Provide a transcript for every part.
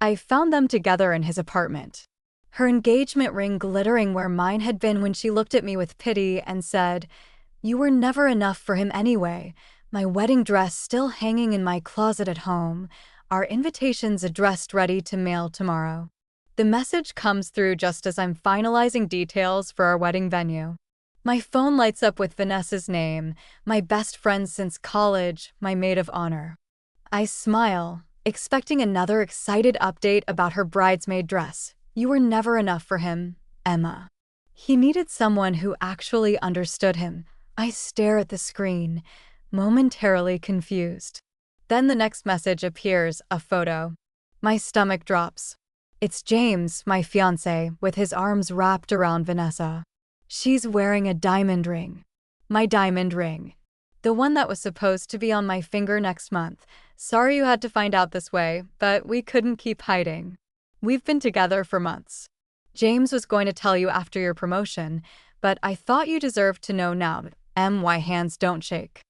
I found them together in his apartment. Her engagement ring glittering where mine had been when she looked at me with pity and said, "You were never enough for him anyway. My wedding dress still hanging in my closet at home. Our invitations addressed ready to mail tomorrow." The message comes through just as I'm finalizing details for our wedding venue. My phone lights up with Vanessa's name, my best friend since college, my maid of honor. I smile, expecting another excited update about her bridesmaid dress. "You were never enough for him, Emma." He needed someone who actually understood him. I stare at the screen, momentarily confused. Then the next message appears, a photo. My stomach drops. It's James, my fiancé, with his arms wrapped around Vanessa. She's wearing a diamond ring. My diamond ring. The one that was supposed to be on my finger next month. "Sorry you had to find out this way, but we couldn't keep hiding. We've been together for months. James was going to tell you after your promotion, but I thought you deserved to know now. My hands don't shake."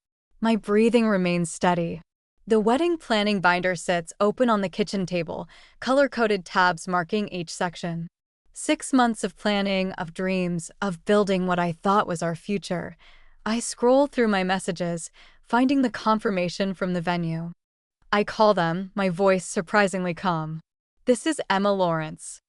My breathing remains steady. The wedding planning binder sits open on the kitchen table, color-coded tabs marking each section. 6 months of planning, of dreams, of building what I thought was our future. I scroll through my messages, finding the confirmation from the venue. I call them, my voice surprisingly calm. "This is Emma Lawrence.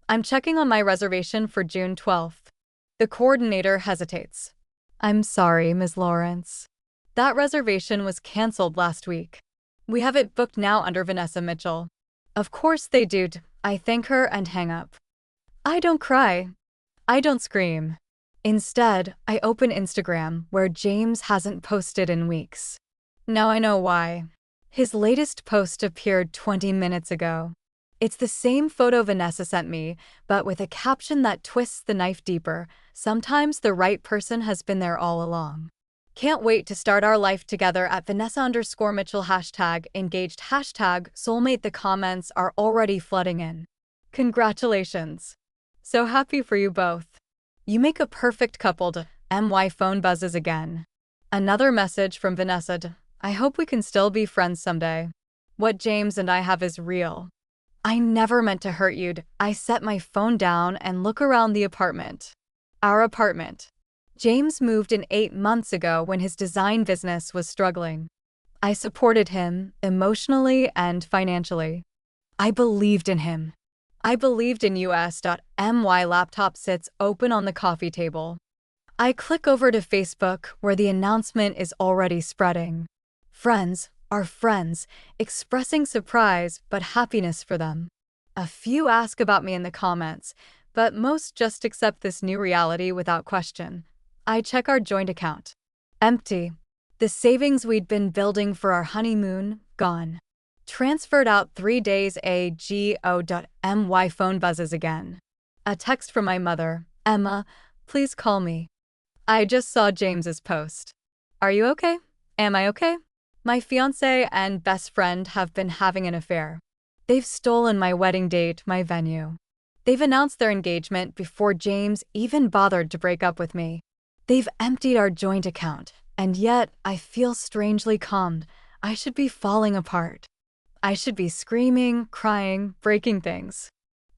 I'm checking on my reservation for June 12th. The coordinator hesitates. "I'm sorry, Ms. Lawrence. That reservation was canceled last week. We have it booked now under Vanessa Mitchell." "Of course they do." I thank her and hang up. I don't cry. I don't scream. Instead, I open Instagram, where James hasn't posted in weeks. Now I know why. His latest post appeared 20 minutes ago. It's the same photo Vanessa sent me, but with a caption that twists the knife deeper. "Sometimes the right person has been there all along. Can't wait to start our life together at Vanessa_Mitchell #engaged #soulmate." The comments are already flooding in. "Congratulations. So happy for you both. You make a perfect couple." My phone buzzes again. Another message from Vanessa. "I hope we can still be friends someday. What James and I have is real." I never meant to hurt you. I set my phone down and look around the apartment. Our apartment. James moved in 8 months ago when his design business was struggling. I supported him emotionally and financially. I believed in him. I believed in us. My laptop sits open on the coffee table. I click over to Facebook, where the announcement is already spreading. Friends are friends, expressing surprise but happiness for them. A few ask about me in the comments, but most just accept this new reality without question. I check our joint account. Empty. The savings we'd been building for our honeymoon, gone. Transferred out 3 days ago. My phone buzzes again. A text from my mother. "Emma, please call me. I just saw James's post. Are you okay? Am I okay? My fiancé and best friend have been having an affair. They've stolen my wedding date, my venue. They've announced their engagement before James even bothered to break up with me. They've emptied our joint account, and yet I feel strangely calmed. I should be falling apart. I should be screaming, crying, breaking things.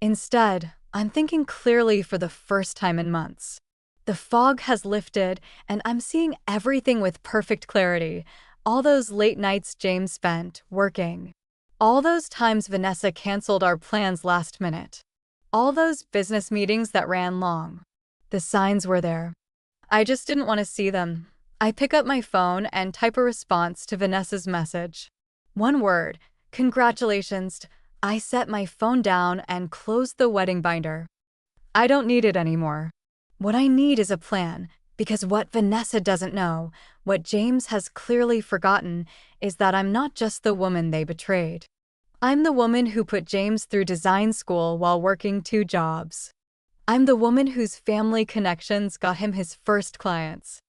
Instead, I'm thinking clearly for the first time in months. The fog has lifted, and I'm seeing everything with perfect clarity. All those late nights James spent working. All those times Vanessa canceled our plans last minute. All those business meetings that ran long. The signs were there. I just didn't want to see them. I pick up my phone and type a response to Vanessa's message. One word, congratulations. I set my phone down and close the wedding binder. I don't need it anymore. What I need is a plan, because what Vanessa doesn't know, what James has clearly forgotten, is that I'm not just the woman they betrayed. I'm the woman who put James through design school while working 2 jobs. I'm the woman whose family connections got him his first clients.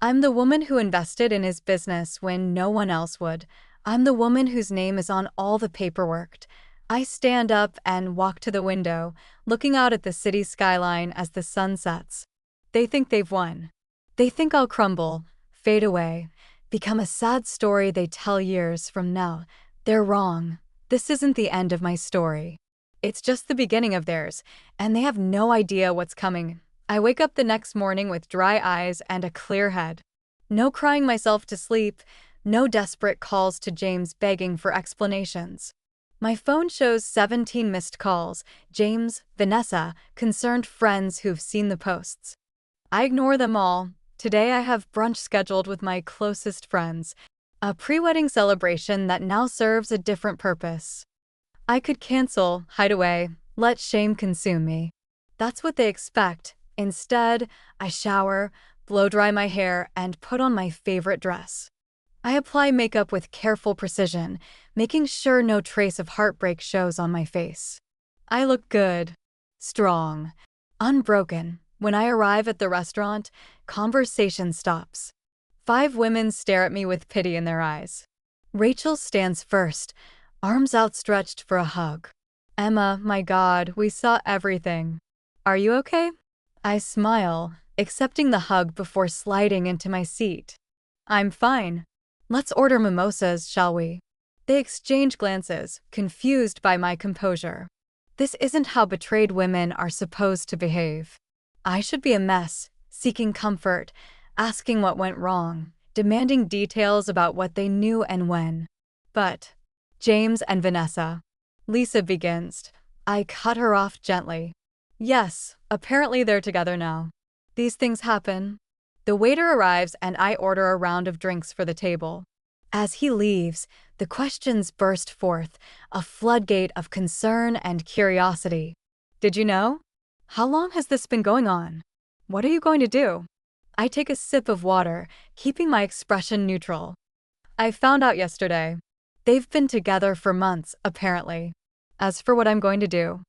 I'm the woman who invested in his business when no one else would. I'm the woman whose name is on all the paperwork. I stand up and walk to the window, looking out at the city skyline as the sun sets. They think they've won. They think I'll crumble, fade away, become a sad story they tell years from now. They're wrong. This isn't the end of my story. It's just the beginning of theirs, and they have no idea what's coming. I wake up the next morning with dry eyes and a clear head. No crying myself to sleep, no desperate calls to James begging for explanations. My phone shows 17 missed calls, James, Vanessa, concerned friends who've seen the posts. I ignore them all. Today I have brunch scheduled with my closest friends, a pre-wedding celebration that now serves a different purpose. I could cancel, hide away, let shame consume me. That's what they expect. Instead, I shower, blow dry my hair, and put on my favorite dress. I apply makeup with careful precision, making sure no trace of heartbreak shows on my face. I look good, strong, unbroken. When I arrive at the restaurant, conversation stops. 5 women stare at me with pity in their eyes. Rachel stands first, arms outstretched for a hug. Emma, my God, we saw everything. Are you okay? I smile, accepting the hug before sliding into my seat. I'm fine. Let's order mimosas, shall we? They exchange glances, confused by my composure. This isn't how betrayed women are supposed to behave. I should be a mess, seeking comfort, asking what went wrong, demanding details about what they knew and when. But James and Vanessa. Lisa begins. I cut her off gently. Yes, apparently they're together now. These things happen. The waiter arrives and I order a round of drinks for the table. As he leaves, the questions burst forth, a floodgate of concern and curiosity. Did you know? How long has this been going on? What are you going to do? I take a sip of water, keeping my expression neutral. I found out yesterday. They've been together for months, apparently. As for what I'm going to do,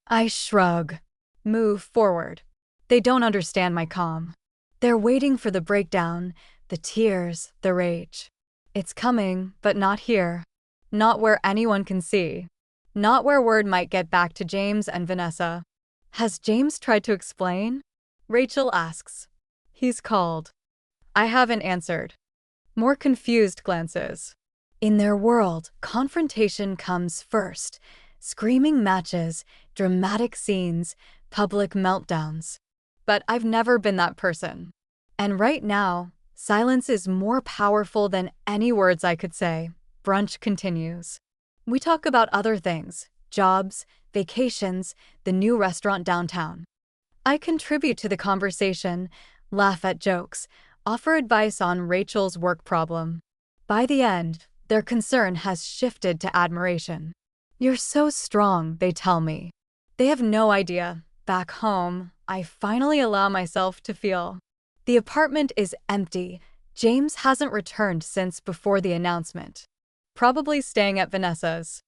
I shrug, move forward. They don't understand my calm. They're waiting for the breakdown, the tears, the rage. It's coming, but not here. Not where anyone can see. Not where word might get back to James and Vanessa. Has James tried to explain? Rachel asks. He's called. I haven't answered. More confused glances. In their world, confrontation comes first. Screaming matches, dramatic scenes, public meltdowns. But I've never been that person. And right now, silence is more powerful than any words I could say. Brunch continues. We talk about other things, jobs, vacations, the new restaurant downtown. I contribute to the conversation, laugh at jokes, offer advice on Rachel's work problem. By the end, their concern has shifted to admiration. You're so strong, they tell me. They have no idea. Back home, I finally allow myself to feel. The apartment is empty. James hasn't returned since before the announcement. Probably staying at Vanessa's.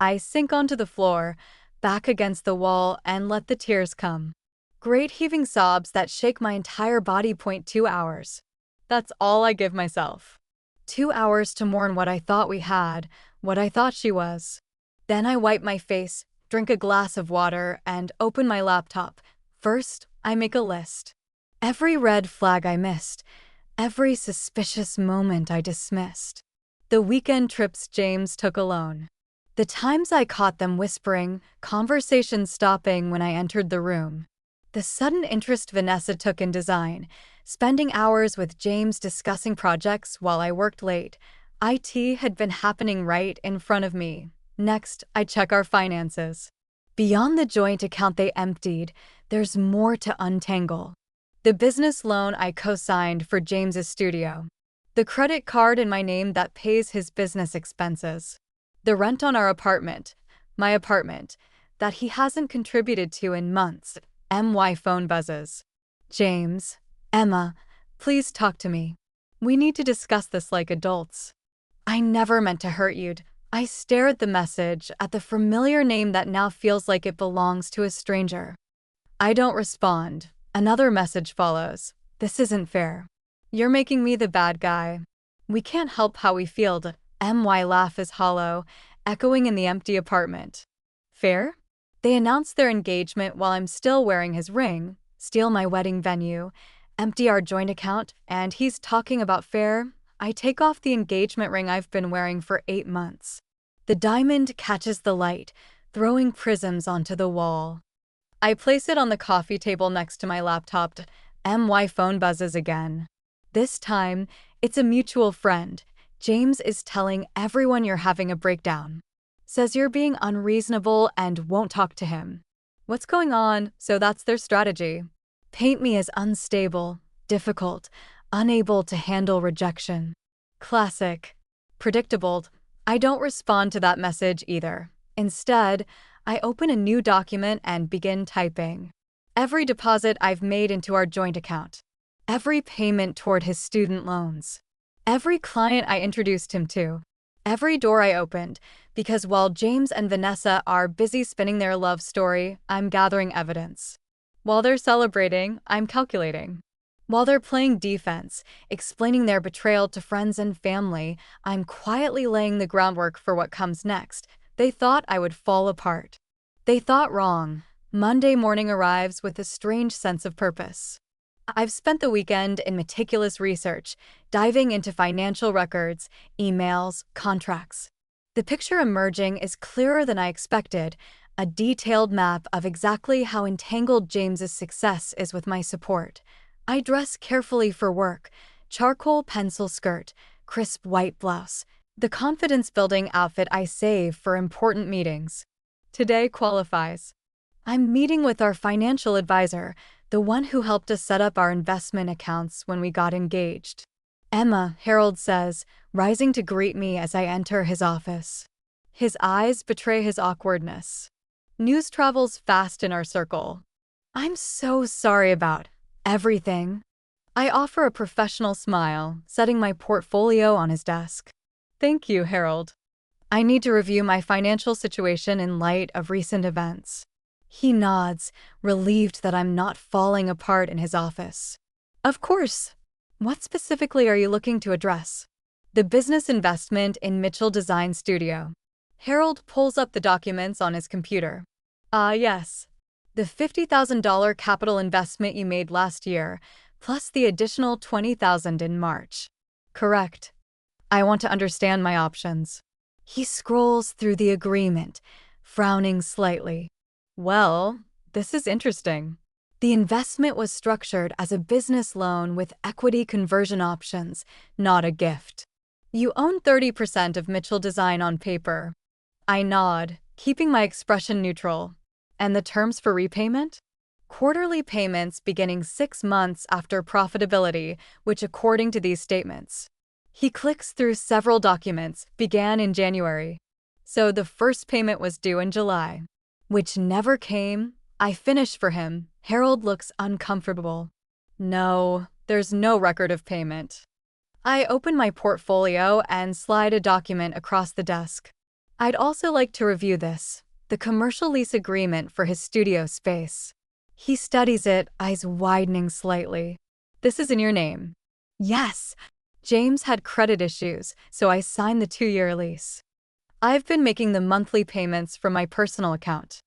I sink onto the floor, back against the wall, and let the tears come. Great heaving sobs that shake my entire body. 2 hours. That's all I give myself. 2 hours to mourn what I thought we had, what I thought she was. Then I wipe my face, drink a glass of water, and open my laptop. First, I make a list. Every red flag I missed, every suspicious moment I dismissed. The weekend trips James took alone. The times I caught them whispering, conversation stopping when I entered the room. The sudden interest Vanessa took in design, spending hours with James discussing projects while I worked late. IT had been happening right in front of me. Next, I check our finances. Beyond the joint account they emptied, there's more to untangle. The business loan I co-signed for James's studio. The credit card in my name that pays his business expenses. The rent on our apartment, my apartment, that he hasn't contributed to in months. My phone buzzes. James, Emma, please talk to me. We need to discuss this like adults. I never meant to hurt you. I stare at the message, at the familiar name that now feels like it belongs to a stranger. I don't respond. Another message follows. This isn't fair. You're making me the bad guy. We can't help how we feel. My laugh is hollow, echoing in the empty apartment. Fair? They announce their engagement while I'm still wearing his ring, steal my wedding venue, empty our joint account, and he's talking about fair. I take off the engagement ring I've been wearing for 8 months. The diamond catches the light, throwing prisms onto the wall. I place it on the coffee table next to my laptop. My phone buzzes again. This time, it's a mutual friend. James is telling everyone you're having a breakdown. Says you're being unreasonable and won't talk to him. What's going on? So that's their strategy. Paint me as unstable, difficult, unable to handle rejection. Classic. Predictable. I don't respond to that message either. Instead, I open a new document and begin typing. Every deposit I've made into our joint account. Every payment toward his student loans. Every client I introduced him to. Every door I opened, because while James and Vanessa are busy spinning their love story, I'm gathering evidence. While they're celebrating, I'm calculating. While they're playing defense, explaining their betrayal to friends and family, I'm quietly laying the groundwork for what comes next. They thought I would fall apart. They thought wrong. Monday morning arrives with a strange sense of purpose. I've spent the weekend in meticulous research, diving into financial records, emails, contracts. The picture emerging is clearer than I expected, a detailed map of exactly how entangled James's success is with my support. I dress carefully for work, charcoal pencil skirt, crisp white blouse, the confidence-building outfit I save for important meetings. Today qualifies. I'm meeting with our financial advisor, the one who helped us set up our investment accounts when we got engaged. Emma, Harold says, rising to greet me as I enter his office. His eyes betray his awkwardness. News travels fast in our circle. I'm so sorry about everything. I offer a professional smile, setting my portfolio on his desk. Thank you, Harold. I need to review my financial situation in light of recent events. He nods, relieved that I'm not falling apart in his office. Of course. What specifically are you looking to address? The business investment in Mitchell Design Studio. Harold pulls up the documents on his computer. Yes. The $50,000 capital investment you made last year, plus the additional $20,000 in March. Correct. I want to understand my options. He scrolls through the agreement, frowning slightly. Well, this is interesting. The investment was structured as a business loan with equity conversion options, not a gift. You own 30% of Mitchell Design on paper. I nod, keeping my expression neutral. And the terms for repayment? Quarterly payments beginning 6 months after profitability, which according to these statements. He clicks through several documents, began in January. So the first payment was due in July. Which never came. I finish for him. Harold looks uncomfortable. No, there's no record of payment. I open my portfolio and slide a document across the desk. I'd also like to review this, the commercial lease agreement for his studio space. He studies it, eyes widening slightly. This is in your name. Yes. James had credit issues, so I signed the 2-year lease. I've been making the monthly payments from my personal account.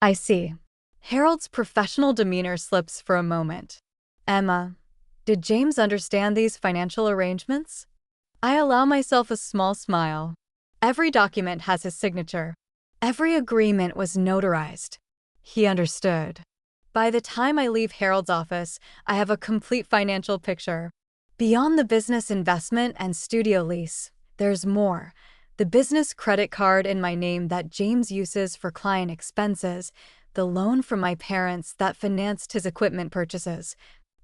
I see. Harold's professional demeanor slips for a moment. Emma, did James understand these financial arrangements? I allow myself a small smile. Every document has his signature. Every agreement was notarized. He understood. By the time I leave Harold's office, I have a complete financial picture. Beyond the business investment and studio lease, there's more. The business credit card in my name that James uses for client expenses, the loan from my parents that financed his equipment purchases,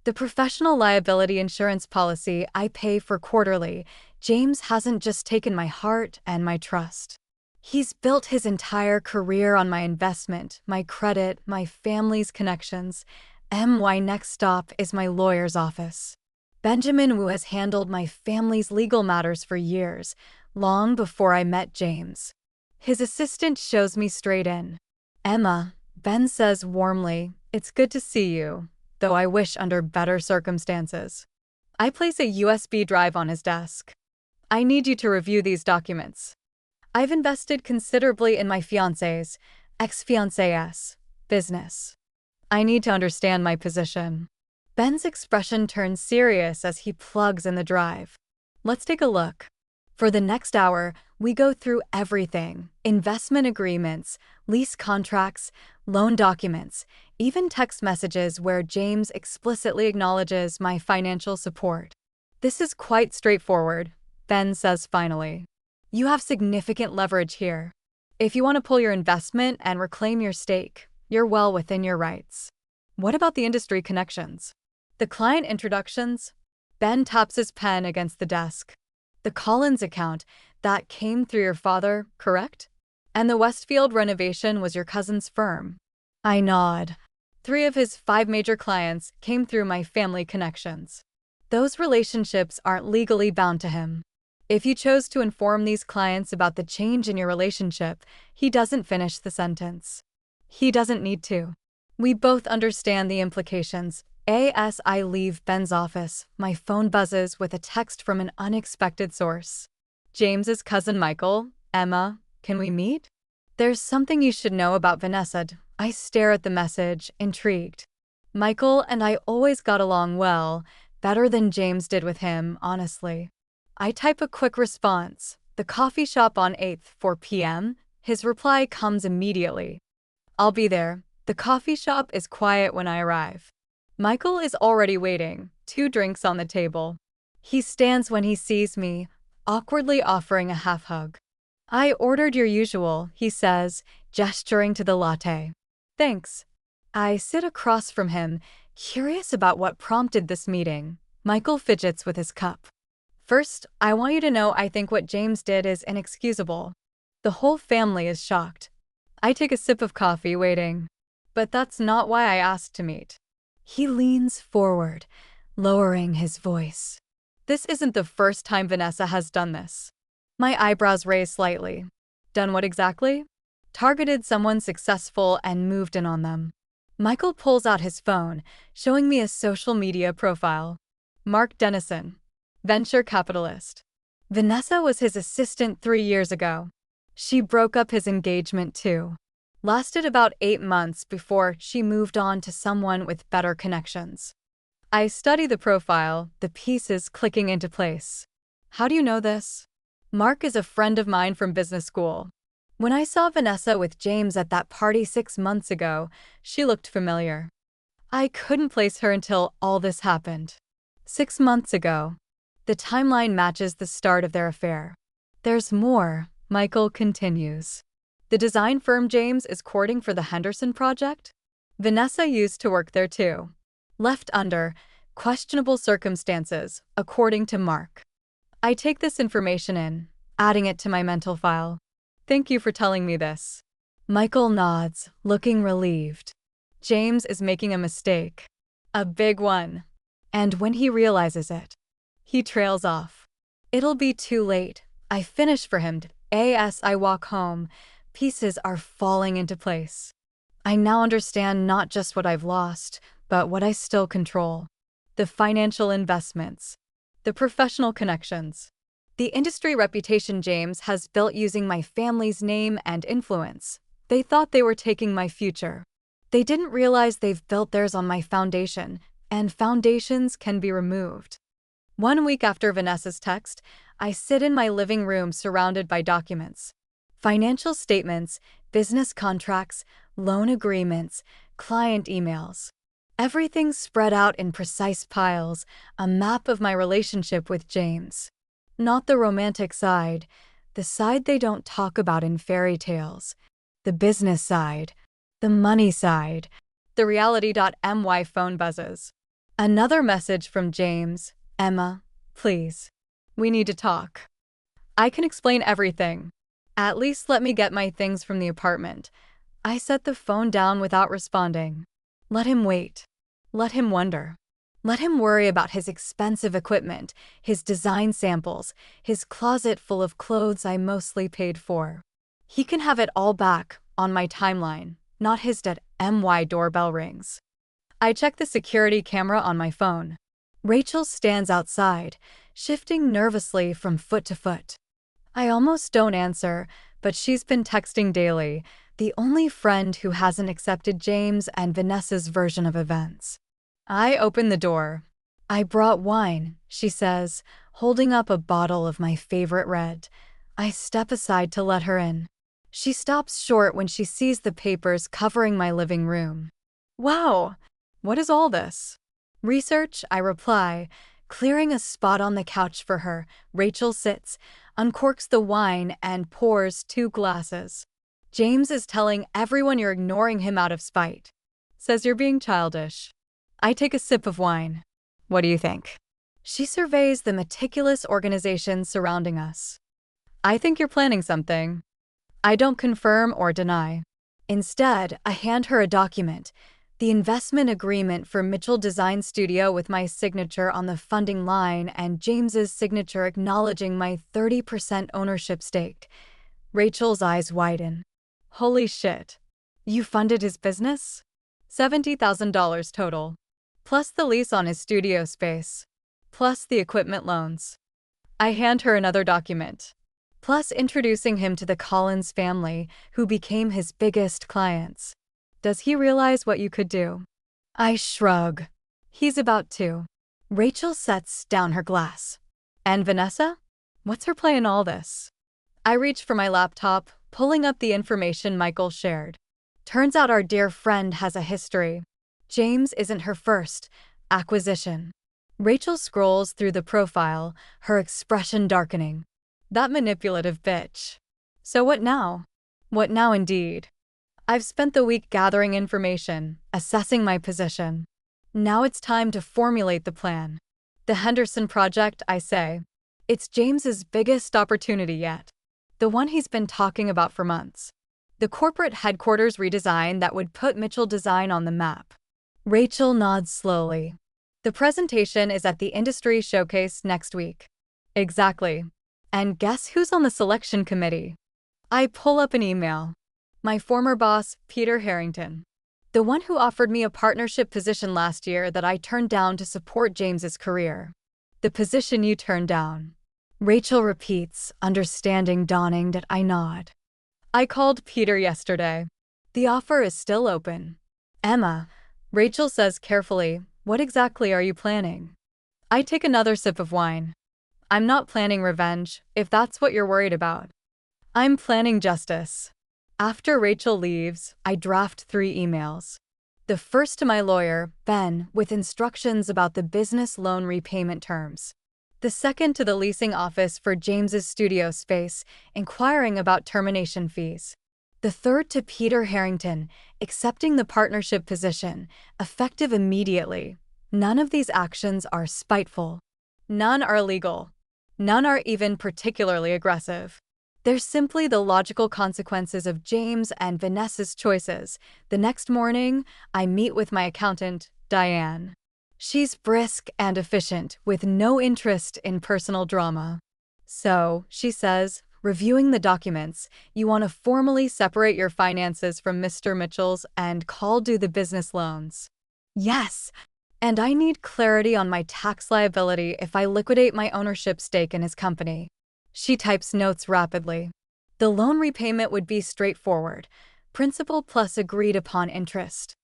the professional liability insurance policy I pay for quarterly. James hasn't just taken my heart and my trust. He's built his entire career on my investment, my credit, my family's connections. My next stop is my lawyer's office. Benjamin Wu has handled my family's legal matters for years, long before I met James. His assistant shows me straight in. Emma, Ben says warmly, it's good to see you, though I wish under better circumstances. I place a USB drive on his desk. I need you to review these documents. I've invested considerably in my fiancé's, ex-fiancé's, business. I need to understand my position. Ben's expression turns serious as he plugs in the drive. Let's take a look. For the next hour, we go through everything: investment agreements, lease contracts, loan documents, even text messages where James explicitly acknowledges my financial support. "This is quite straightforward," Ben says finally. "You have significant leverage here. If you want to pull your investment and reclaim your stake, you're well within your rights." "What about the industry connections? The client introductions?" Ben taps his pen against the desk. "The Collins account, that came through your father, correct? And the Westfield renovation was your cousin's firm." I nod. 3 of his 5 major clients came through my family connections. Those relationships aren't legally bound to him. If you chose to inform these clients about the change in your relationship, he doesn't finish the sentence. He doesn't need to. We both understand the implications. As I leave Ben's office, my phone buzzes with a text from an unexpected source. "James's cousin Michael, Emma, can we meet? There's something you should know about Vanessa." I stare at the message, intrigued. Michael and I always got along well, better than James did with him, honestly. I type a quick response: "The coffee shop on 8th, 4 p.m. His reply comes immediately: "I'll be there. The coffee shop is quiet when I arrive." Michael is already waiting, 2 drinks on the table. He stands when he sees me, awkwardly offering a half hug. "I ordered your usual," he says, gesturing to the latte. "Thanks." I sit across from him, curious about what prompted this meeting. Michael fidgets with his cup. "First, I want you to know I think what James did is inexcusable. The whole family is shocked." I take a sip of coffee, waiting. "But that's not why I asked to meet." He leans forward, lowering his voice. "This isn't the first time Vanessa has done this." My eyebrows raise slightly. "Done what exactly?" "Targeted someone successful and moved in on them." Michael pulls out his phone, showing me a social media profile. "Mark Dennison, venture capitalist. Vanessa was his assistant 3 years ago. She broke up his engagement too. Lasted about 8 months before she moved on to someone with better connections." I study the profile, the pieces clicking into place. "How do you know this?" "Mark is a friend of mine from business school. When I saw Vanessa with James at that party 6 months ago, she looked familiar. I couldn't place her until all this happened. 6 months ago." The timeline matches the start of their affair. "There's more," Michael continues. "The design firm James is courting for the Henderson project? Vanessa used to work there too. Left under questionable circumstances, according to Mark." I take this information in, adding it to my mental file. "Thank you for telling me this." Michael nods, looking relieved. James is making a mistake. A big one. And when he realizes it, he trails off. It'll be too late. I finish for him. As I walk home, pieces are falling into place. I now understand not just what I've lost, but what I still control. The financial investments. The professional connections. The industry reputation James has built using my family's name and influence. They thought they were taking my future. They didn't realize they've built theirs on my foundation, and foundations can be removed. 1 week after Vanessa's text, I sit in my living room surrounded by documents. Financial statements, business contracts, loan agreements, client emails. Everything spread out in precise piles, a map of my relationship with James. Not the romantic side, the side they don't talk about in fairy tales. The business side, the money side. The reality.my phone buzzes. Another message from James: "Emma, please. We need to talk. I can explain everything. At least let me get my things from the apartment." I set the phone down without responding. Let him wait. Let him wonder. Let him worry about his expensive equipment, his design samples, his closet full of clothes I mostly paid for. He can have it all back, on my timeline, not his .my doorbell rings. I check the security camera on my phone. Rachel stands outside, shifting nervously from foot to foot. I almost don't answer, but she's been texting daily, the only friend who hasn't accepted James and Vanessa's version of events. I open the door. "I brought wine," she says, holding up a bottle of my favorite red. I step aside to let her in. She stops short when she sees the papers covering my living room. Wow, what is all this? Research, I reply, clearing a spot on the couch for her. Rachel sits, uncorks the wine, and pours 2 glasses. James is telling everyone you're ignoring him out of spite. Says you're being childish. I take a sip of wine. What do you think? She surveys the meticulous organization surrounding us. I think you're planning something. I don't confirm or deny. Instead, I hand her a document, the investment agreement for Mitchell Design Studio with my signature on the funding line and James's signature acknowledging my 30% ownership stake. Rachel's eyes widen. Holy shit. You funded his business? $70,000 total. Plus the lease on his studio space. Plus the equipment loans. I hand her another document. Plus introducing him to the Collins family, who became his biggest clients. Does he realize what you could do? I shrug. He's about to. Rachel sets down her glass. And Vanessa? What's her play in all this? I reach for my laptop, pulling up the information Michael shared. Turns out our dear friend has a history. James isn't her first acquisition. Rachel scrolls through the profile, her expression darkening. That manipulative bitch. So what now? What now indeed? I've spent the week gathering information, assessing my position. Now it's time to formulate the plan. The Henderson project, I say. It's James's biggest opportunity yet. The one he's been talking about for months. The corporate headquarters redesign that would put Mitchell Design on the map. Rachel nods slowly. The presentation is at the industry showcase next week. Exactly. And guess who's on the selection committee? I pull up an email. My former boss, Peter Harrington. The one who offered me a partnership position last year that I turned down to support James's career. The position you turned down. Rachel repeats, understanding dawning that I nod. I called Peter yesterday. The offer is still open. Emma, Rachel says carefully, what exactly are you planning? I take another sip of wine. I'm not planning revenge, if that's what you're worried about. I'm planning justice. After Rachel leaves, I draft 3 emails. The first to my lawyer, Ben, with instructions about the business loan repayment terms. The second to the leasing office for James's studio space, inquiring about termination fees. The third to Peter Harrington, accepting the partnership position, effective immediately. None of these actions are spiteful. None are legal. None are even particularly aggressive. They're simply the logical consequences of James and Vanessa's choices. The next morning, I meet with my accountant, Diane. She's brisk and efficient, with no interest in personal drama. So, she says, reviewing the documents, you want to formally separate your finances from Mr. Mitchell's and call due the business loans. Yes, and I need clarity on my tax liability if I liquidate my ownership stake in his company. She types notes rapidly. The loan repayment would be straightforward, principal plus agreed upon interest.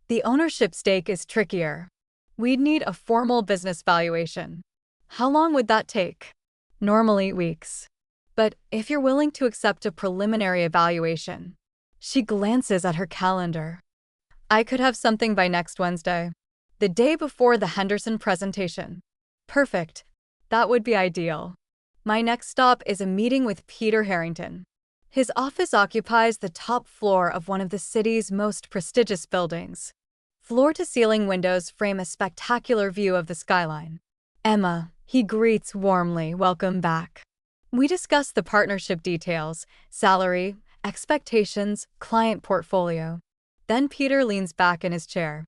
The ownership stake is trickier. We'd need a formal business valuation. How long would that take? Normally weeks. But if you're willing to accept a preliminary evaluation. She glances at her calendar. I could have something by next Wednesday. The day before the Henderson presentation. Perfect. That would be ideal. My next stop is a meeting with Peter Harrington. His office occupies the top floor of one of the city's most prestigious buildings. Floor-to-ceiling windows frame a spectacular view of the skyline. Emma, he greets warmly, welcome back. We discuss the partnership details, salary, expectations, client portfolio. Then Peter leans back in his chair.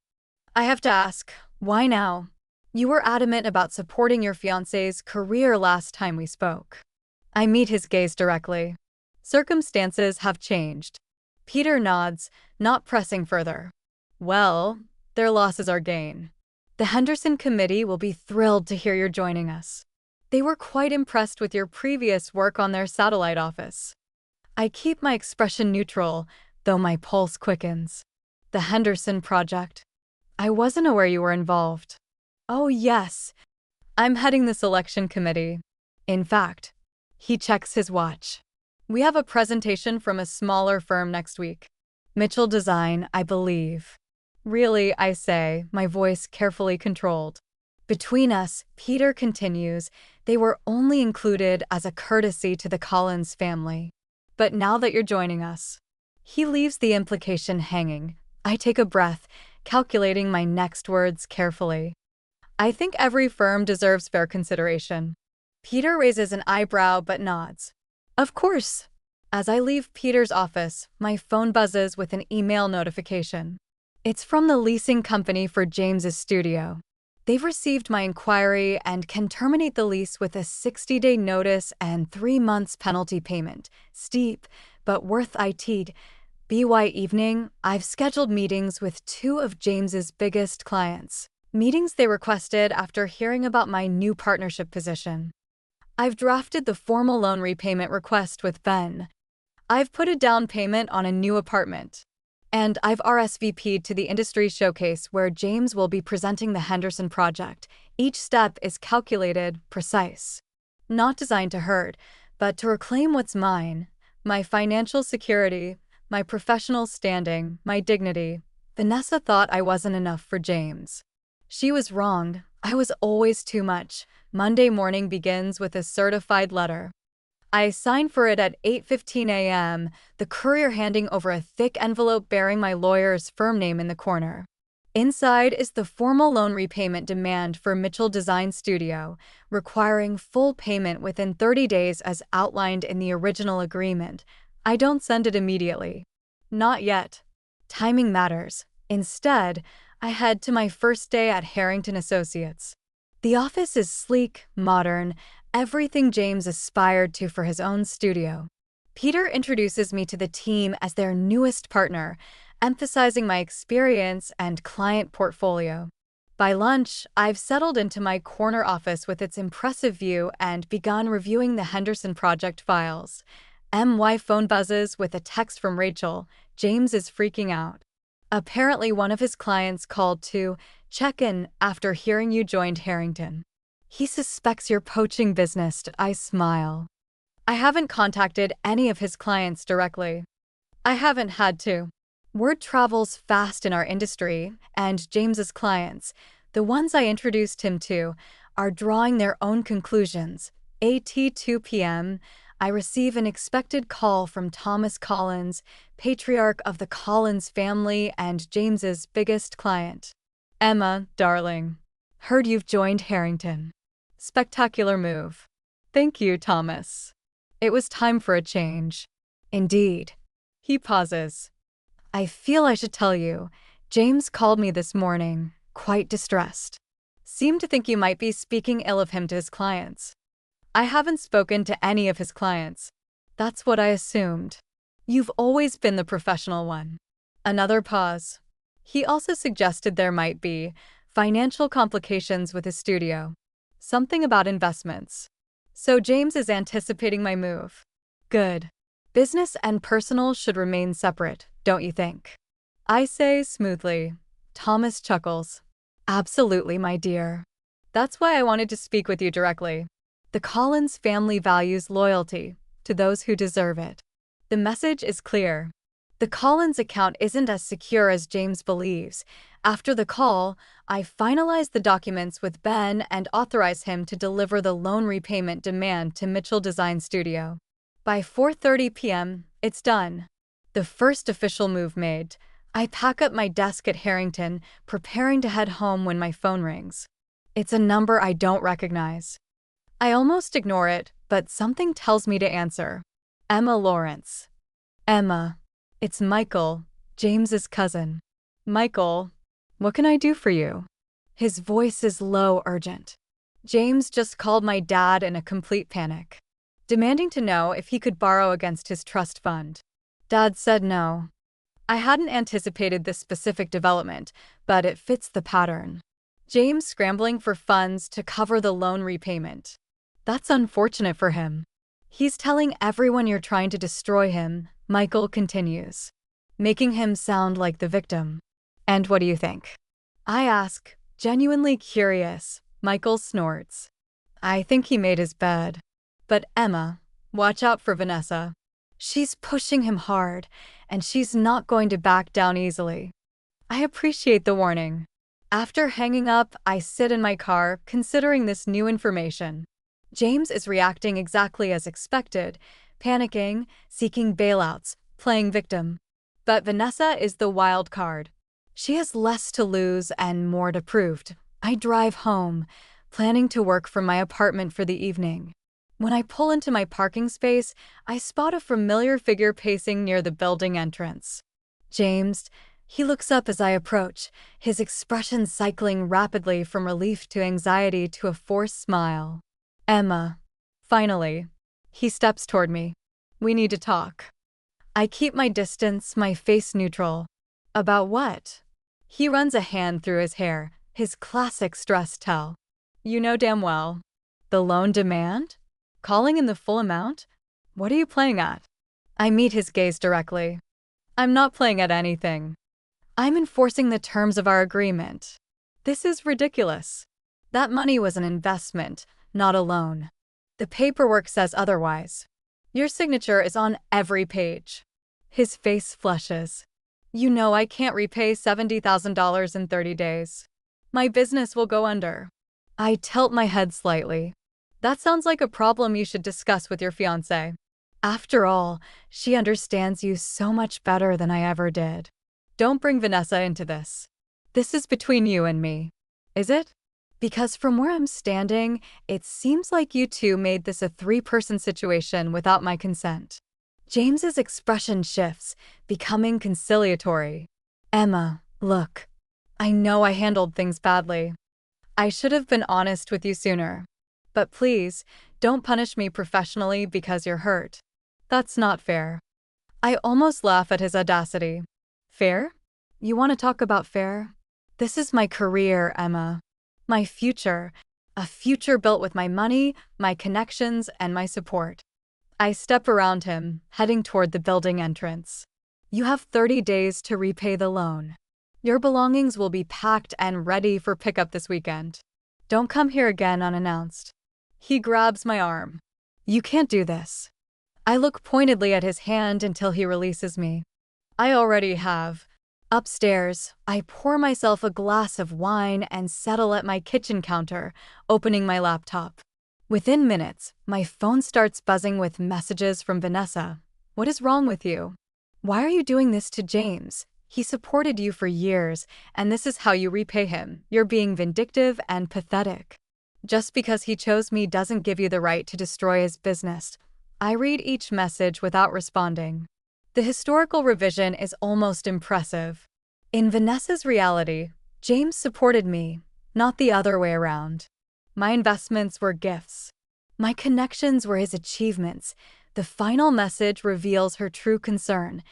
I have to ask, why now? You were adamant about supporting your fiancé's career last time we spoke. I meet his gaze directly. Circumstances have changed. Peter nods, not pressing further. Well, their loss is our gain. The Henderson Committee will be thrilled to hear you're joining us. They were quite impressed with your previous work on their satellite office. I keep my expression neutral, though my pulse quickens. The Henderson project. I wasn't aware you were involved. Oh yes. I'm heading the selection committee. In fact, he checks his watch. We have a presentation from a smaller firm next week. Mitchell Design, I believe. Really, I say, my voice carefully controlled. Between us, Peter continues, they were only included as a courtesy to the Collins family. But now that you're joining us. He leaves the implication hanging. I take a breath, calculating my next words carefully. I think every firm deserves fair consideration. Peter raises an eyebrow but nods. Of course. As I leave Peter's office, my phone buzzes with an email notification. It's from the leasing company for James's studio. They've received my inquiry and can terminate the lease with a 60-day notice and 3 months penalty payment. Steep, but worth it. BY evening, I've scheduled meetings with 2 of James's biggest clients. Meetings they requested after hearing about my new partnership position. I've drafted the formal loan repayment request with Ben. I've put a down payment on a new apartment. And I've RSVP'd to the industry showcase where James will be presenting the Henderson project. Each step is calculated, precise. Not designed to hurt, but to reclaim what's mine. My financial security, my professional standing, my dignity. Vanessa thought I wasn't enough for James. She was wrong. I was always too much. Monday morning begins with a certified letter. I sign for it at 8:15 a.m., the courier handing over a thick envelope bearing my lawyer's firm name in the corner. Inside is the formal loan repayment demand for Mitchell Design Studio, requiring full payment within 30 days as outlined in the original agreement. I don't send it immediately. Not yet. Timing matters. Instead, I head to my first day at Harrington Associates. The office is sleek, modern, everything James aspired to for his own studio. Peter introduces me to the team as their newest partner, emphasizing my experience and client portfolio. By lunch, I've settled into my corner office with its impressive view and begun reviewing the Henderson project files. My phone buzzes with a text from Rachel. James is freaking out. Apparently one of his clients called to check in after hearing you joined Harrington. He suspects you're poaching business. I smile. I haven't contacted any of his clients directly. I haven't had to. Word travels fast in our industry, and James's clients, the ones I introduced him to, are drawing their own conclusions. At 2 p.m., I receive an expected call from Thomas Collins, patriarch of the Collins family and James's biggest client. Emma, darling. Heard you've joined Harrington. Spectacular move. Thank you, Thomas. It was time for a change. Indeed. He pauses. I feel I should tell you, James called me this morning, quite distressed. Seemed to think you might be speaking ill of him to his clients. I haven't spoken to any of his clients. That's what I assumed. You've always been the professional one. Another pause. He also suggested there might be financial complications with his studio. Something about investments. So James is anticipating my move. Good. Business and personal should remain separate, don't you think? I say smoothly. Thomas chuckles. Absolutely, my dear. That's why I wanted to speak with you directly. The Collins family values loyalty to those who deserve it. The message is clear. The Collins account isn't as secure as James believes. After the call, I finalize the documents with Ben and authorize him to deliver the loan repayment demand to Mitchell Design Studio. By 4:30 p.m., it's done. The first official move made. I pack up my desk at Harrington, preparing to head home when my phone rings. It's a number I don't recognize. I almost ignore it, but something tells me to answer. Emma Lawrence. Emma. It's Michael, James's cousin. Michael, what can I do for you? His voice is low, urgent. James just called my dad in a complete panic, demanding to know if he could borrow against his trust fund. Dad said no. I hadn't anticipated this specific development, but it fits the pattern. James scrambling for funds to cover the loan repayment. That's unfortunate for him. He's telling everyone you're trying to destroy him, Michael continues, making him sound like the victim. And what do you think? I ask, genuinely curious. Michael snorts. I think he made his bed. But Emma, watch out for Vanessa. She's pushing him hard, and she's not going to back down easily. I appreciate the warning. After hanging up, I sit in my car, considering this new information. James is reacting exactly as expected, panicking, seeking bailouts, playing victim. But Vanessa is the wild card. She has less to lose and more to prove. I drive home, planning to work from my apartment for the evening. When I pull into my parking space, I spot a familiar figure pacing near the building entrance. James. He looks up as I approach, his expression cycling rapidly from relief to anxiety to a forced smile. Emma. Finally. He steps toward me. We need to talk. I keep my distance, my face neutral. About what? He runs a hand through his hair, his classic stress tell. You know damn well. The loan demand? Calling in the full amount? What are you playing at? I meet his gaze directly. I'm not playing at anything. I'm enforcing the terms of our agreement. This is ridiculous. That money was an investment, not a loan. The paperwork says otherwise. Your signature is on every page. His face flushes. You know I can't repay $70,000 in 30 days. My business will go under. I tilt my head slightly. That sounds like a problem you should discuss with your fiancé. After all, she understands you so much better than I ever did. Don't bring Vanessa into this. This is between you and me. Is it? Because from where I'm standing, it seems like you two made this a three-person situation without my consent. James's expression shifts, becoming conciliatory. Emma, look. I know I handled things badly. I should have been honest with you sooner. But please, don't punish me professionally because you're hurt. That's not fair. I almost laugh at his audacity. Fair? You want to talk about fair? This is my career, Emma. My future. A future built with my money, my connections, and my support. I step around him, heading toward the building entrance. You have 30 days to repay the loan. Your belongings will be packed and ready for pickup this weekend. Don't come here again unannounced. He grabs my arm. You can't do this. I look pointedly at his hand until he releases me. I already have. Upstairs, I pour myself a glass of wine and settle at my kitchen counter, opening my laptop. Within minutes, my phone starts buzzing with messages from Vanessa. What is wrong with you? Why are you doing this to James? He supported you for years, and this is how you repay him. You're being vindictive and pathetic. Just because he chose me doesn't give you the right to destroy his business. I read each message without responding. The historical revision is almost impressive. In Vanessa's reality, James supported me, not the other way around. My investments were gifts. My connections were his achievements. The final message reveals her true concern.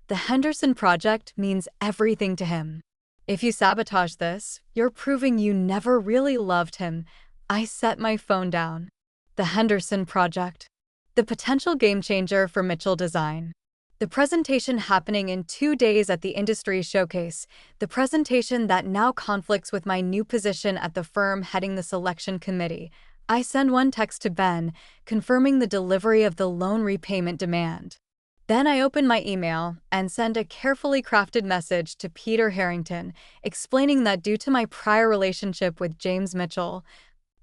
The Henderson project means everything to him. If you sabotage this, you're proving you never really loved him. I set my phone down. The Henderson project. The potential game changer for Mitchell Design. The presentation happening in 2 days at the industry showcase, the presentation that now conflicts with my new position at the firm heading the selection committee. I send one text to Ben, confirming the delivery of the loan repayment demand. Then I open my email and send a carefully crafted message to Peter Harrington, explaining that due to my prior relationship with James Mitchell,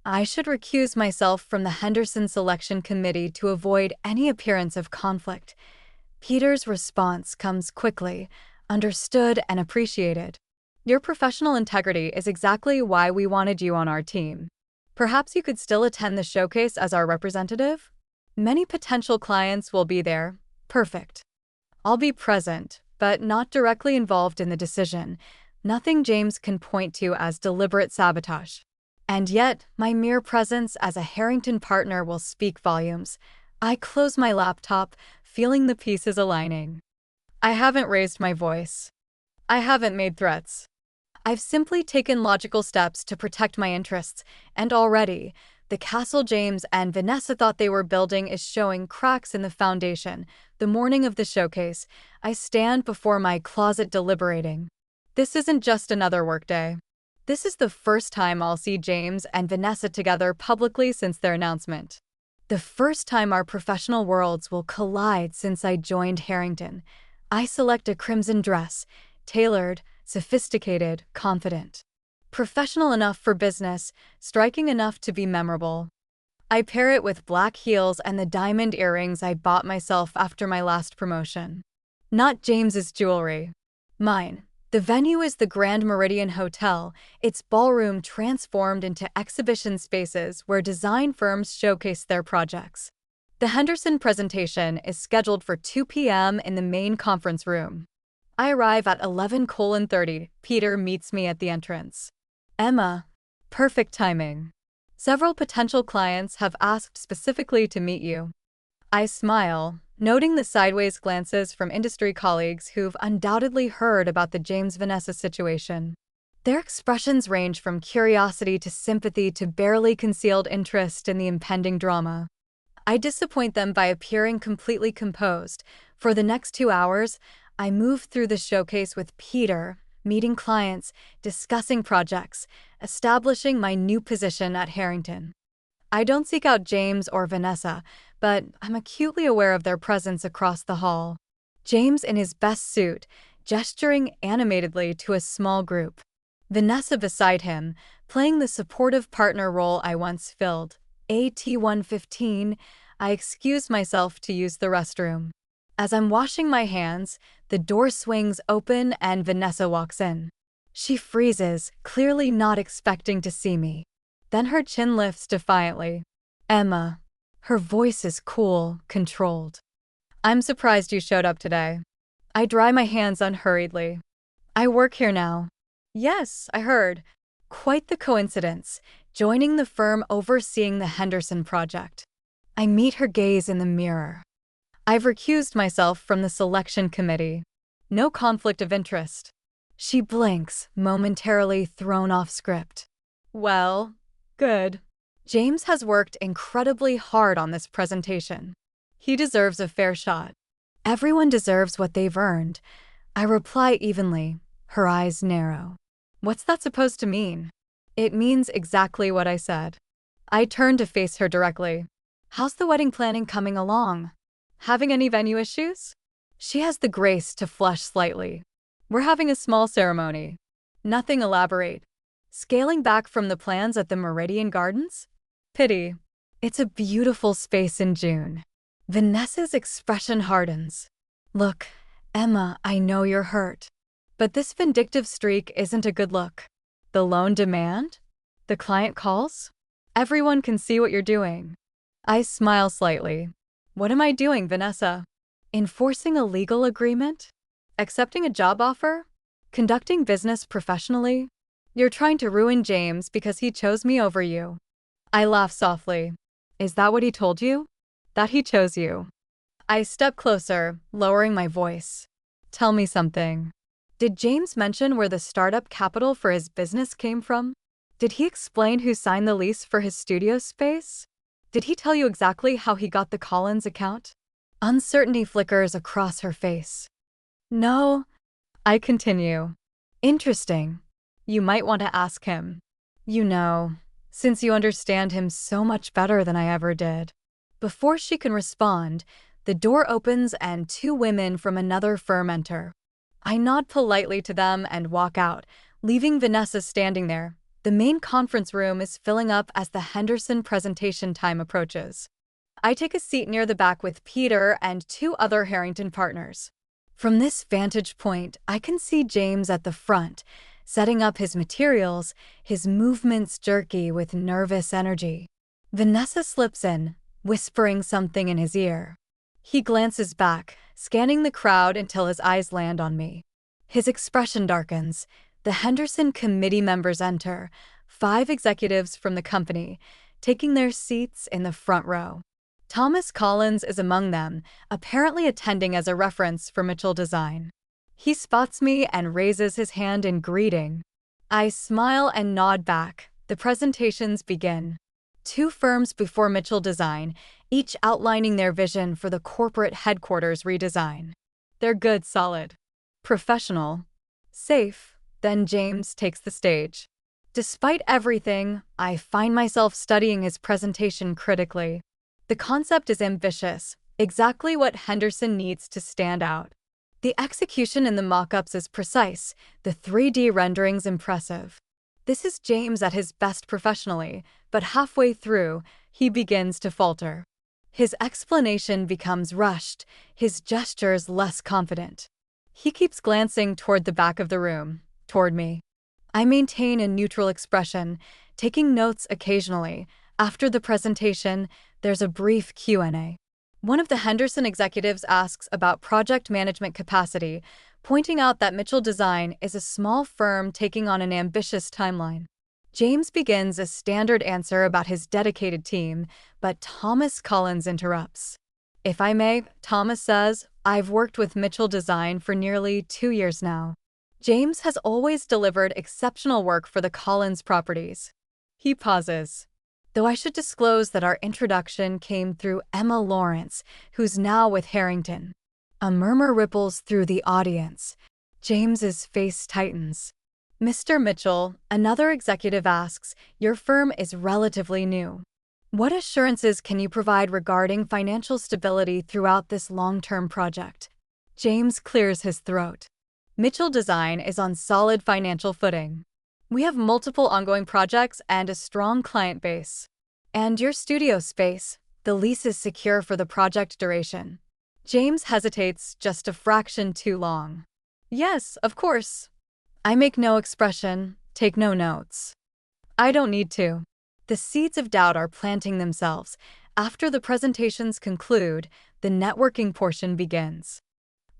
I should recuse myself from the Henderson selection committee to avoid any appearance of conflict. Peter's response comes quickly, understood and appreciated. Your professional integrity is exactly why we wanted you on our team. Perhaps you could still attend the showcase as our representative? Many potential clients will be there. Perfect. I'll be present, but not directly involved in the decision. Nothing James can point to as deliberate sabotage. And yet, my mere presence as a Harrington partner will speak volumes. I close my laptop, feeling the pieces aligning. I haven't raised my voice. I haven't made threats. I've simply taken logical steps to protect my interests, and already, the castle James and Vanessa thought they were building is showing cracks in the foundation. The morning of the showcase, I stand before my closet deliberating. This isn't just another workday. This is the first time I'll see James and Vanessa together publicly since their announcement. The first time our professional worlds will collide since I joined Harrington. I select a crimson dress, tailored, sophisticated, confident. Professional enough for business, striking enough to be memorable. I pair it with black heels and the diamond earrings I bought myself after my last promotion. Not James's jewelry. Mine. The venue is the Grand Meridian Hotel, its ballroom transformed into exhibition spaces where design firms showcase their projects. The Henderson presentation is scheduled for 2 p.m. in the main conference room. I arrive at 11:30. Peter meets me at the entrance. Emma. Perfect timing. Several potential clients have asked specifically to meet you. I smile, noting the sideways glances from industry colleagues who've undoubtedly heard about the James-Vanessa situation. Their expressions range from curiosity to sympathy to barely concealed interest in the impending drama. I disappoint them by appearing completely composed. For the next 2 hours, I move through the showcase with Peter, meeting clients, discussing projects, establishing my new position at Harrington. I don't seek out James or Vanessa, but I'm acutely aware of their presence across the hall. James in his best suit, gesturing animatedly to a small group. Vanessa beside him, playing the supportive partner role I once filled. AT-115, I excuse myself to use the restroom. As I'm washing my hands, the door swings open and Vanessa walks in. She freezes, clearly not expecting to see me. Then her chin lifts defiantly. Emma. Her voice is cool, controlled. I'm surprised you showed up today. I dry my hands unhurriedly. I work here now. Yes, I heard. Quite the coincidence, joining the firm overseeing the Henderson project. I meet her gaze in the mirror. I've recused myself from the selection committee. No conflict of interest. She blinks, momentarily thrown off script. Well, good. James has worked incredibly hard on this presentation. He deserves a fair shot. Everyone deserves what they've earned. I reply evenly, her eyes narrow. What's that supposed to mean? It means exactly what I said. I turn to face her directly. How's the wedding planning coming along? Having any venue issues? She has the grace to flush slightly. We're having a small ceremony. Nothing elaborate. Scaling back from the plans at the Meridian Gardens? Pity. It's a beautiful space in June. Vanessa's expression hardens. Look, Emma, I know you're hurt. But this vindictive streak isn't a good look. The loan demand? The client calls? Everyone can see what you're doing. I smile slightly. What am I doing, Vanessa? Enforcing a legal agreement? Accepting a job offer? Conducting business professionally? You're trying to ruin James because he chose me over you. I laugh softly. Is that what he told you? That he chose you. I step closer, lowering my voice. Tell me something. Did James mention where the startup capital for his business came from? Did he explain who signed the lease for his studio space? Did he tell you exactly how he got the Collins account? Uncertainty flickers across her face. No. I continue. Interesting. You might want to ask him. You know, since you understand him so much better than I ever did. Before she can respond, the door opens and 2 women from another firm enter. I nod politely to them and walk out, leaving Vanessa standing there. The main conference room is filling up as the Henderson presentation time approaches. I take a seat near the back with Peter and 2 other Harrington partners. From this vantage point, I can see James at the front, setting up his materials, his movements jerky with nervous energy. Vanessa slips in, whispering something in his ear. He glances back, scanning the crowd until his eyes land on me. His expression darkens. The Henderson committee members enter, 5 executives from the company, taking their seats in the front row. Thomas Collins is among them, apparently attending as a reference for Mitchell Design. He spots me and raises his hand in greeting. I smile and nod back. The presentations begin. 2 firms before Mitchell Design, each outlining their vision for the corporate headquarters redesign. They're good, solid, professional, safe. Then James takes the stage. Despite everything, I find myself studying his presentation critically. The concept is ambitious, exactly what Henderson needs to stand out. The execution in the mock-ups is precise, the 3D renderings impressive. This is James at his best professionally, but halfway through, he begins to falter. His explanation becomes rushed, his gestures less confident. He keeps glancing toward the back of the room, toward me. I maintain a neutral expression, taking notes occasionally. After the presentation, there's a brief Q&A. One of the Henderson executives asks about project management capacity, pointing out that Mitchell Design is a small firm taking on an ambitious timeline. James begins a standard answer about his dedicated team, but Thomas Collins interrupts. If I may, Thomas says, I've worked with Mitchell Design for nearly 2 years now. James has always delivered exceptional work for the Collins properties. He pauses. Though I should disclose that our introduction came through Emma Lawrence, who's now with Harrington. A murmur ripples through the audience. James's face tightens. Mr. Mitchell, another executive asks, your firm is relatively new. What assurances can you provide regarding financial stability throughout this long-term project? James clears his throat. Mitchell Design is on solid financial footing. We have multiple ongoing projects and a strong client base. And your studio space, the lease is secure for the project duration. James hesitates just a fraction too long. Yes, of course. I make no expression, take no notes. I don't need to. The seeds of doubt are planting themselves. After the presentations conclude, the networking portion begins.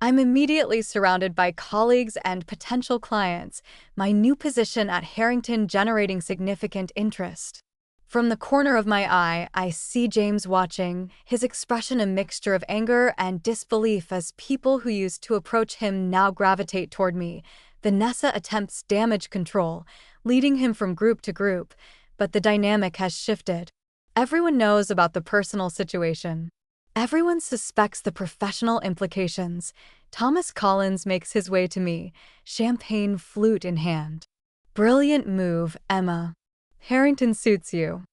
I'm immediately surrounded by colleagues and potential clients, my new position at Harrington generating significant interest. From the corner of my eye, I see James watching, his expression a mixture of anger and disbelief as people who used to approach him now gravitate toward me. Vanessa attempts damage control, leading him from group to group, but the dynamic has shifted. Everyone knows about the personal situation. Everyone suspects the professional implications. Thomas Collins makes his way to me, champagne flute in hand. Brilliant move, Emma. Harrington suits you.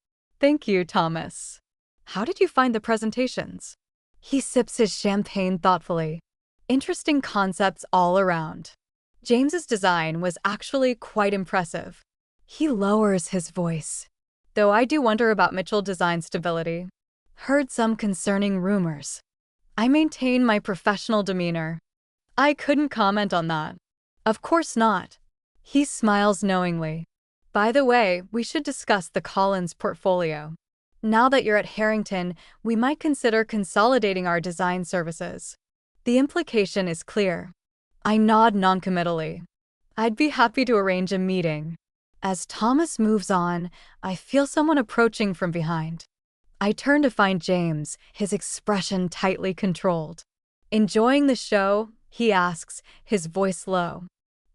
Thank you, Thomas. How did you find the presentations? He sips his champagne thoughtfully. Interesting concepts all around. James's design was actually quite impressive. He lowers his voice. Though I do wonder about Mitchell Design stability. Heard some concerning rumors. I maintain my professional demeanor. I couldn't comment on that. Of course not. He smiles knowingly. By the way, we should discuss the Collins portfolio. Now that you're at Harrington, we might consider consolidating our design services. The implication is clear. I nod noncommittally. I'd be happy to arrange a meeting. As Thomas moves on, I feel someone approaching from behind. I turn to find James, his expression tightly controlled. Enjoying the show? He asks, his voice low.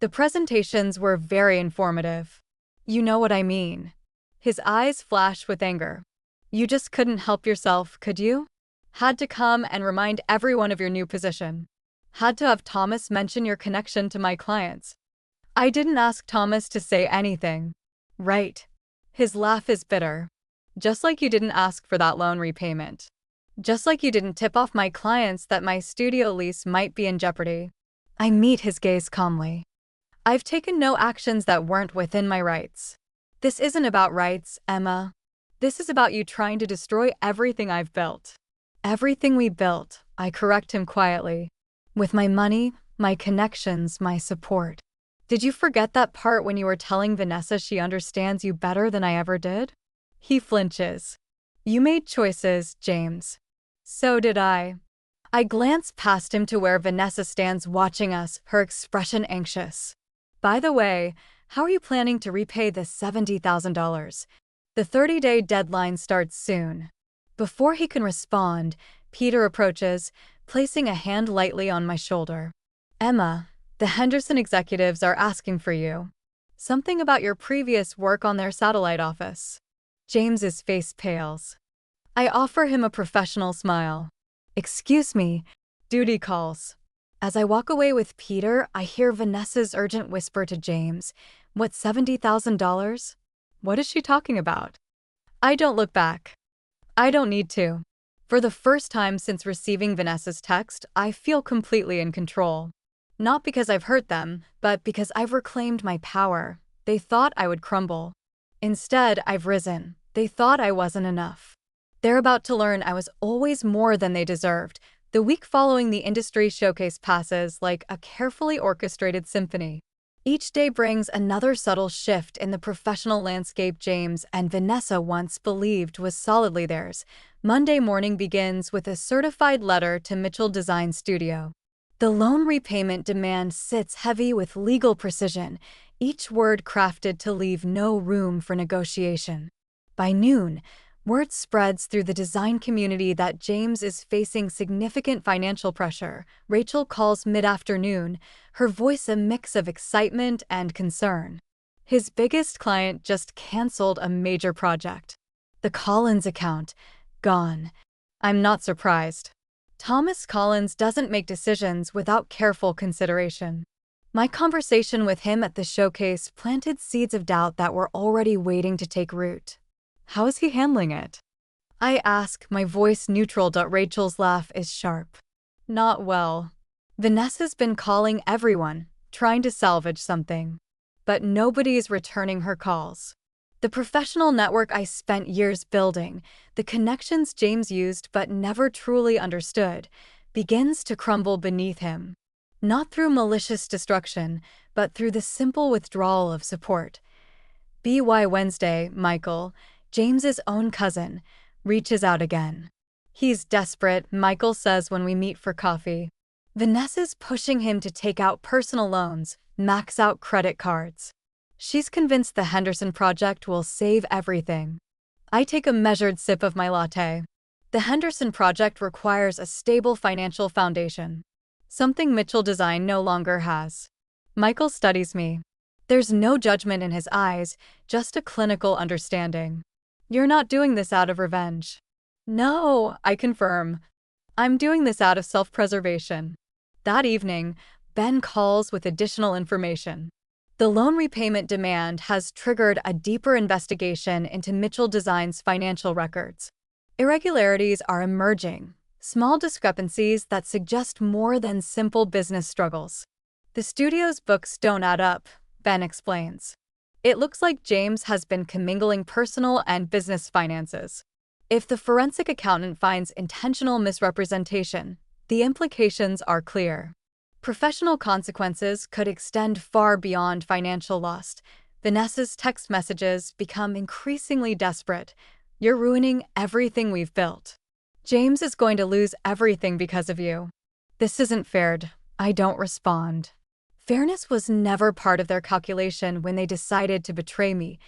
The presentations were very informative. You know what I mean. His eyes flash with anger. You just couldn't help yourself, could you? Had to come and remind everyone of your new position. Had to have Thomas mention your connection to my clients. I didn't ask Thomas to say anything. Right. His laugh is bitter. Just like you didn't ask for that loan repayment. Just like you didn't tip off my clients that my studio lease might be in jeopardy. I meet his gaze calmly. I've taken no actions that weren't within my rights. This isn't about rights, Emma. This is about you trying to destroy everything I've built. Everything we built, I correct him quietly. With my money, my connections, my support. Did you forget that part when you were telling Vanessa she understands you better than I ever did? He flinches. You made choices, James. So did I. I glance past him to where Vanessa stands watching us, her expression anxious. By the way, how are you planning to repay the $70,000? The 30-day deadline starts soon. Before he can respond, Peter approaches, placing a hand lightly on my shoulder. Emma, the Henderson executives are asking for you. Something about your previous work on their satellite office. James's face pales. I offer him a professional smile. Excuse me, duty calls. As I walk away with Peter, I hear Vanessa's urgent whisper to James, what, $70,000? What is she talking about? I don't look back. I don't need to. For the first time since receiving Vanessa's text, I feel completely in control. Not because I've hurt them, but because I've reclaimed my power. They thought I would crumble. Instead, I've risen. They thought I wasn't enough. They're about to learn I was always more than they deserved. The week following the industry showcase passes like a carefully orchestrated symphony. Each day brings another subtle shift in the professional landscape James and Vanessa once believed was solidly theirs. Monday morning begins with a certified letter to Mitchell Design Studio. The loan repayment demand sits heavy with legal precision, each word crafted to leave no room for negotiation. By noon, word spreads through the design community that James is facing significant financial pressure. Rachel calls mid-afternoon, her voice a mix of excitement and concern. His biggest client just canceled a major project. The Collins account, gone. I'm not surprised. Thomas Collins doesn't make decisions without careful consideration. My conversation with him at the showcase planted seeds of doubt that were already waiting to take root. How is he handling it? I ask, my voice neutral. Rachel's laugh is sharp. Not well. Vanessa's been calling everyone, trying to salvage something. But nobody's returning her calls. The professional network I spent years building, the connections James used but never truly understood, begins to crumble beneath him. Not through malicious destruction, but through the simple withdrawal of support. By Wednesday, Michael, James's own cousin, reaches out again. He's desperate, Michael says when we meet for coffee. Vanessa's pushing him to take out personal loans, max out credit cards. She's convinced the Henderson project will save everything. I take a measured sip of my latte. The Henderson project requires a stable financial foundation, something Mitchell Design no longer has. Michael studies me. There's no judgment in his eyes, just a clinical understanding. You're not doing this out of revenge. No, I confirm. I'm doing this out of self-preservation. That evening, Ben calls with additional information. The loan repayment demand has triggered a deeper investigation into Mitchell Design's financial records. Irregularities are emerging, small discrepancies that suggest more than simple business struggles. The studio's books don't add up, Ben explains. It looks like James has been commingling personal and business finances. If the forensic accountant finds intentional misrepresentation, the implications are clear. Professional consequences could extend far beyond financial loss. Vanessa's text messages become increasingly desperate. You're ruining everything we've built. James is going to lose everything because of you. This isn't fair. I don't respond. Fairness was never part of their calculation when they decided to betray me.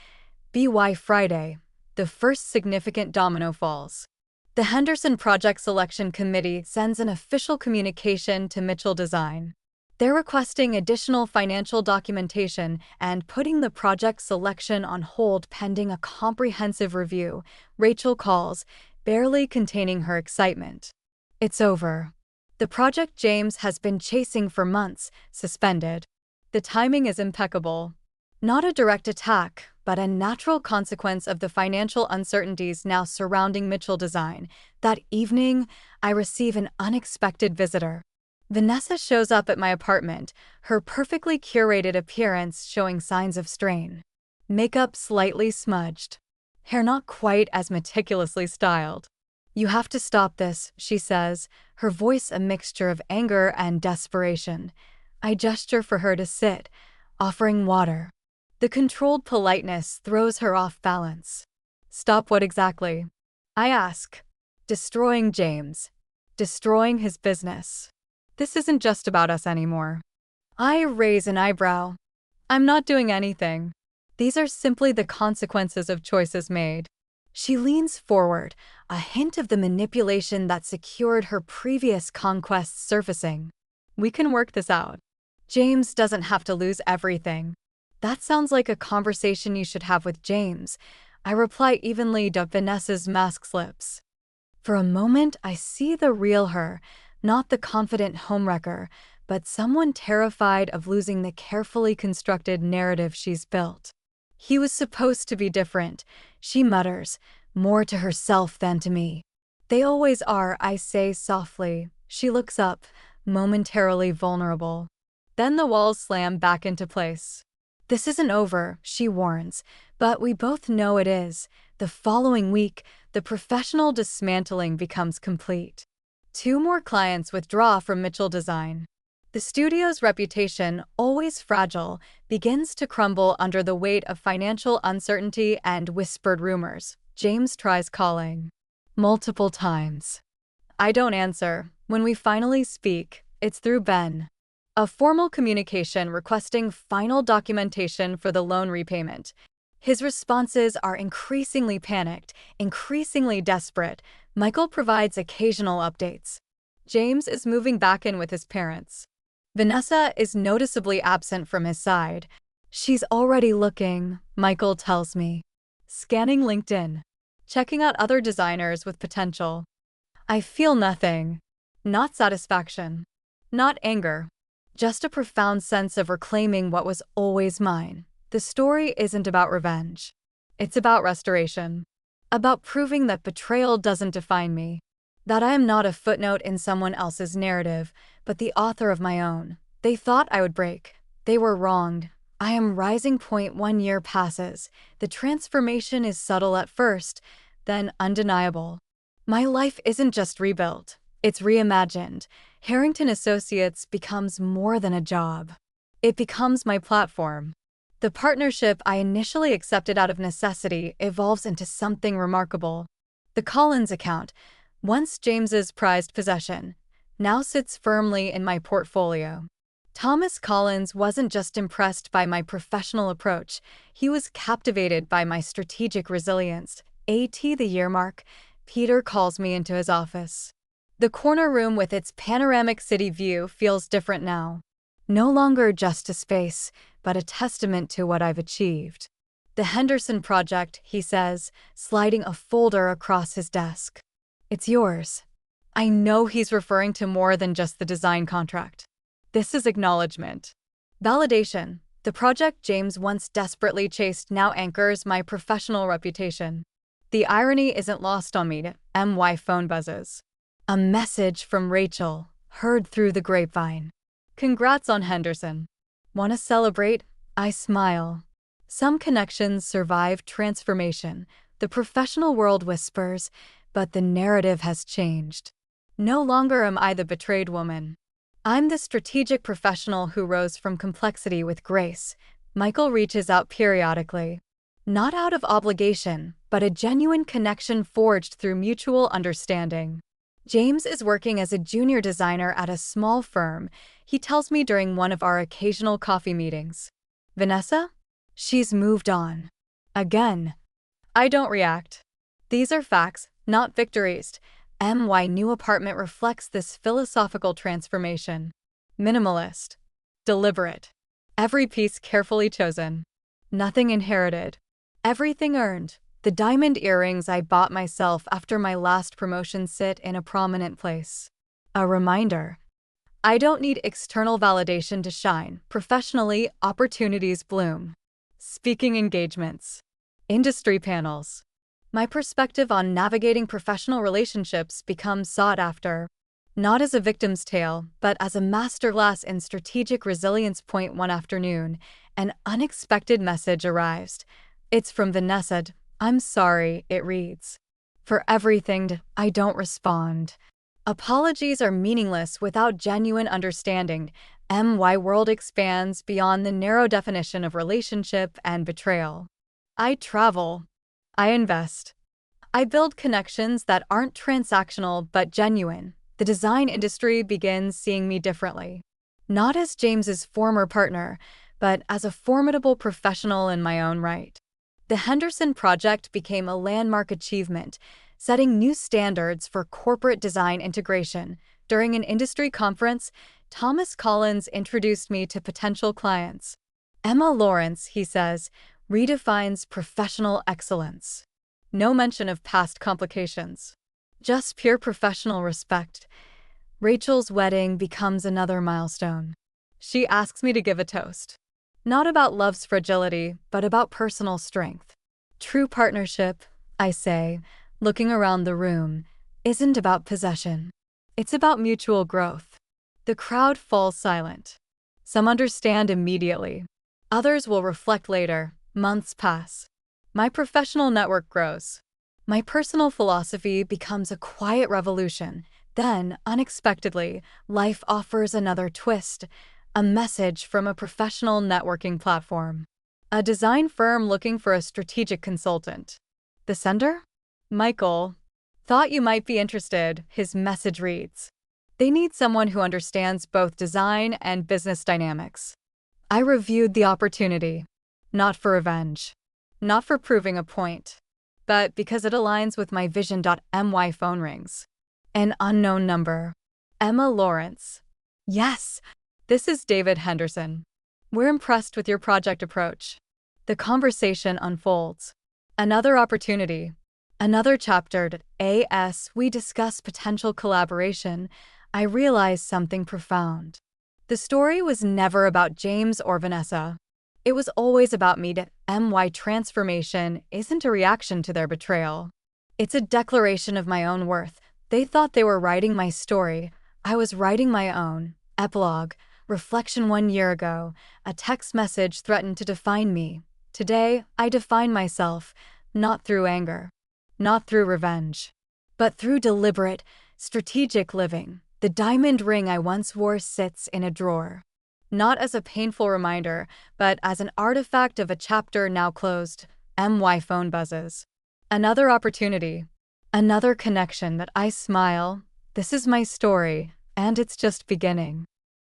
By Friday, the first significant domino falls. The Henderson Project Selection Committee sends an official communication to Mitchell Design. They're requesting additional financial documentation and putting the project selection on hold pending a comprehensive review. Rachel calls, barely containing her excitement. It's over. The project James has been chasing for months, suspended. The timing is impeccable. Not a direct attack, but a natural consequence of the financial uncertainties now surrounding Mitchell Design. That evening, I receive an unexpected visitor. Vanessa shows up at my apartment, her perfectly curated appearance showing signs of strain. Makeup slightly smudged. Hair not quite as meticulously styled. You have to stop this, she says, her voice a mixture of anger and desperation. I gesture for her to sit, offering water. The controlled politeness throws her off balance. Stop what exactly? I ask. Destroying James. Destroying his business. This isn't just about us anymore. I raise an eyebrow. I'm not doing anything. These are simply the consequences of choices made. She leans forward, a hint of the manipulation that secured her previous conquests surfacing. We can work this out. James doesn't have to lose everything. That sounds like a conversation you should have with James. I reply evenly to Vanessa's masked lips. For a moment, I see the real her, not the confident homewrecker, but someone terrified of losing the carefully constructed narrative she's built. He was supposed to be different, she mutters, more to herself than to me. They always are, I say softly. She looks up, momentarily vulnerable. Then the walls slam back into place. This isn't over, she warns, but we both know it is. The following week, the professional dismantling becomes complete. 2 more clients withdraw from Mitchell Design. The studio's reputation, always fragile, begins to crumble under the weight of financial uncertainty and whispered rumors. James tries calling. Multiple times. I don't answer. When we finally speak, it's through Ben. A formal communication requesting final documentation for the loan repayment. His responses are increasingly panicked, increasingly desperate. Michael provides occasional updates. James is moving back in with his parents. Vanessa is noticeably absent from his side. She's already looking, Michael tells me. Scanning LinkedIn. Checking out other designers with potential. I feel nothing. Not satisfaction. Not anger. Just a profound sense of reclaiming what was always mine. The story isn't about revenge. It's about restoration. About proving that betrayal doesn't define me. That I am not a footnote in someone else's narrative, but the author of my own. They thought I would break. They were wronged. I am rising point. 1 year passes. The transformation is subtle at first, then undeniable. My life isn't just rebuilt. It's reimagined. Harrington Associates becomes more than a job. It becomes my platform. The partnership I initially accepted out of necessity evolves into something remarkable. The Collins account, once James's prized possession, now sits firmly in my portfolio. Thomas Collins wasn't just impressed by my professional approach, he was captivated by my strategic resilience. The year mark, Peter calls me into his office. The corner room with its panoramic city view feels different now. No longer just a space, but a testament to what I've achieved. The Henderson project, he says, sliding a folder across his desk. It's yours. I know he's referring to more than just the design contract. This is acknowledgement. Validation. The project James once desperately chased now anchors my professional reputation. The irony isn't lost on me. My phone buzzes. A message from Rachel, heard through the grapevine. Congrats on Henderson. Want to celebrate? I smile. Some connections survive transformation. The professional world whispers, but the narrative has changed. No longer am I the betrayed woman. I'm the strategic professional who rose from complexity with grace. Michael reaches out periodically. Not out of obligation, but a genuine connection forged through mutual understanding. James is working as a junior designer at a small firm, he tells me during one of our occasional coffee meetings. Vanessa? She's moved on. Again. I don't react. These are facts, not victories. My new apartment reflects this philosophical transformation. Minimalist. Deliberate. Every piece carefully chosen. Nothing inherited. Everything earned. The diamond earrings I bought myself after my last promotion sit in a prominent place. A reminder. I don't need external validation to shine. Professionally, opportunities bloom. Speaking engagements. Industry panels. My perspective on navigating professional relationships becomes sought after. Not as a victim's tale, but as a masterclass in strategic resilience. One afternoon, an unexpected message arrives. It's from Vanessa. I'm sorry, it reads. For everything, I don't respond. Apologies are meaningless without genuine understanding. My world expands beyond the narrow definition of relationship and betrayal. I travel. I invest. I build connections that aren't transactional but genuine. The design industry begins seeing me differently. Not as James's former partner, but as a formidable professional in my own right. The Henderson project became a landmark achievement, setting new standards for corporate design integration. During an industry conference, Thomas Collins introduced me to potential clients. Emma Lawrence, he says, redefines professional excellence. No mention of past complications. Just pure professional respect. Rachel's wedding becomes another milestone. She asks me to give a toast. Not about love's fragility, but about personal strength. True partnership, I say, looking around the room. isn't about possession. It's about mutual growth. The crowd falls silent. Some understand immediately. Others will reflect later. Months pass. My professional network grows. My personal philosophy becomes a quiet revolution. Then, unexpectedly, life offers another twist. A message from a professional networking platform. A design firm looking for a strategic consultant. The sender? Michael. Thought you might be interested, his message reads. They need someone who understands both design and business dynamics. I reviewed the opportunity. Not for revenge. Not for proving a point. But because it aligns with my vision. My phone rings. An unknown number. Emma Lawrence. Yes, this is David Henderson. We're impressed with your project approach. The conversation unfolds. Another opportunity. Another chapter. As we discuss potential collaboration, I realized something profound. The story was never about James or Vanessa. It was always about me. My transformation isn't a reaction to their betrayal. It's a declaration of my own worth. They thought they were writing my story. I was writing my own. Epilogue. Reflection 1 year ago. A text message threatened to define me. Today, I define myself, not through anger, not through revenge, but through deliberate, strategic living. The diamond ring I once wore sits in a drawer. Not as a painful reminder, but as an artifact of a chapter now closed. My phone buzzes. Another opportunity. Another connection that I smile. This is my story, and it's just beginning.